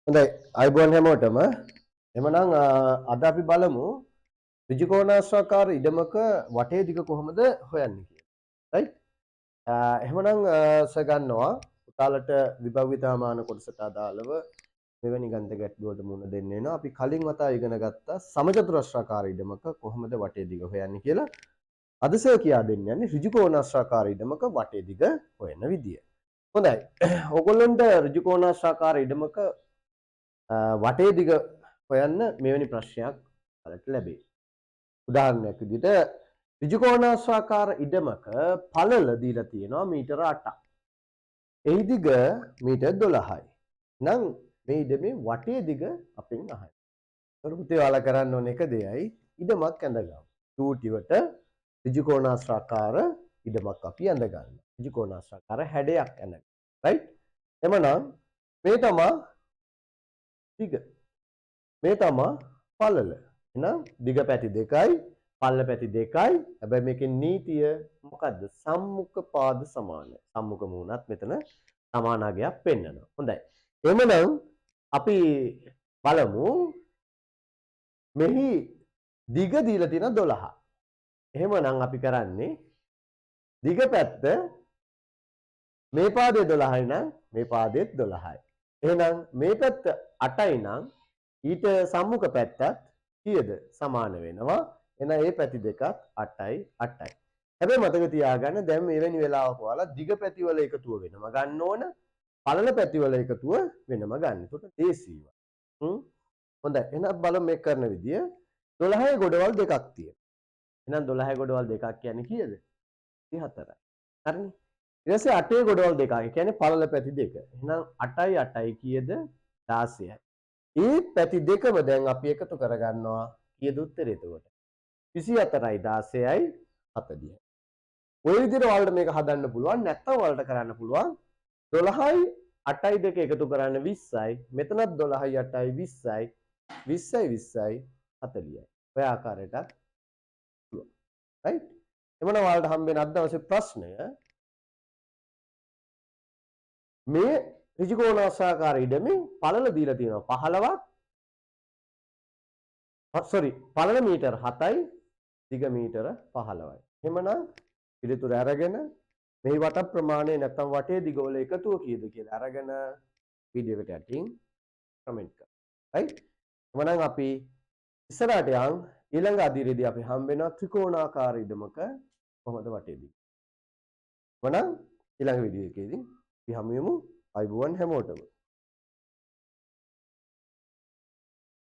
හොඳයි අයිබෝන් හැමෝටම එමනම් අද අපි බලමු ඍජුකෝණාශ්‍රාකාර ඉඩමක වටේ දිග කොහොමද හොයන්නේ කියලා. රයිට්? එහෙමනම් ගන්නවා පුතාලට විභව්‍යතාමාන කොටසට අදාළව මෙවැනි ගණිත ගැටලුවට මුහුණ දෙන්න වෙනවා. අපි කලින් වතා ඉගෙන ගත්තා සමචතුරස්‍රාකාර ඉඩමක කොහොමද වටේ දිග හොයන්නේ කියලා. අද සර් කියා දෙන්න යන්නේ ඍජුකෝණාශ්‍රාකාර ඉඩමක වටේ දිග හොයන විදිය. හොඳයි. ඕගොල්ලන්ට ඍජුකෝණාශ්‍රාකාර ඉඩමක වටේ දිග හොයන්න මෙවැනි ප්‍රශ්නයක් බලට ලැබේ. උදාහරණයක් විදිහට ඍජුකෝණාශ්‍රාකාර ඉඩමක පළල දීලා තියෙනවා මීටර 8ක්. එහි දිග මීටර 12යි. නම් මේ ඉඩමේ වටේ දිග අපෙන් අහයි. ඒතර පුතේ ඔයාලා කරන්න ඕන එක දෙයයි ඉඩමක් ඇඳගමු. චූටිවට ඍජුකෝණාශ්‍රාකාර ඉඩමක් අපි ඇඳ ගන්නවා. ඍජුකෝණාශ්‍රාකාර හැඩයක් ඇඳගන්න. රයිට්? එමනම් මේ තමයි දිග. මේ තමයි පළල. එහෙනම් දිග පැති දෙකයි පළල පැති දෙකයි. හැබැයි මේකේ නීතිය මොකද්ද? සම්මුඛ පාද සමානයි. සම්මුඛ මූණත් මෙතන සමානාගයක් පෙන්වනවා. හොඳයි. එහෙනම් අපි බලමු මෙහි දිග දීලා තියෙන 12. එහෙමනම් අපි කරන්නේ දිග පැත්ත මේ පාදේ 12යි නම් මේ පාදෙත් 12යි. එහෙනම් මේ පැත්ත 8යි නම් ඊට සම්මුඛ පැත්තත් කීයද? සමාන වෙනවා. එහෙනම් මේ පැති දෙකත් 8යි 8යි. හැබැයි මතක තියාගන්න දැන් මෙවැනි වෙලාවක ඔයාලා දිග පැති වල එකතුව වෙනම ගන්න ඕන. පළල පැති වල එකතුව වෙනම ගන්න. එතකොට දේශීව. හොඳයි. එහෙනම් බලමු මේ කරන විදිය. 12 ගොඩවල් දෙකක් තියෙනවා. එහෙනම් 12 ගොඩවල් දෙකක් කියන්නේ කීයද? 34යි. හරිනේ. ඊට පස්සේ 8 ගොඩවල් දෙකක්. ඒ කියන්නේ පළල පැති දෙක. එහෙනම් 8යි 8යි කීයද? 16යි. මේ පැති දෙකම දැන් අපි එකතු කරගන්නවා. කීයද උත්තරේ එතකොට? 24යි 16යි 40යි. ඔය විදිහට ඔයාලට මේක හදන්න පුළුවන්. නැත්නම් ඔයාලට කරන්න පුළුවන් 12යි 8යි දෙක එකතු කරන්න 20යි. මෙතනත් 12යි 8යි 20යි. 20යි 20යි 40යි. ඔය ආකාරයටත් පුළුවන්. රයිට්? එමනම් ඔයාලට හම්බෙන අද දවසේ ප්‍රශ්නය මේ ඍජුකෝණාශ්‍රාකාර ඉඩමේ පළල දීලා තියෙනවා 15ක් පළල මීටර 7යි දිග මීටර 15යි. එහෙමනම් පිළිතුර අරගෙන මේ වට ප්‍රමාණය නැත්නම් වටේ දිග වල එකතුව කීයද කියලා අරගෙන වීඩියෝ එකට යටින් කමෙන්ට් කරන්න. රයිට්? එහෙමනම් අපි ඉස්සරහට යන් ඊළඟ අදියරේදී අපි හම්බ වෙනවා ත්‍රිකෝණාකාර ඉඩමක කොහොමද වටේ දිග. එහෙමනම් ඊළඟ වීඩියෝ එකේදී අපි හමු වෙමු. අයිබෝන් හැමෝටම.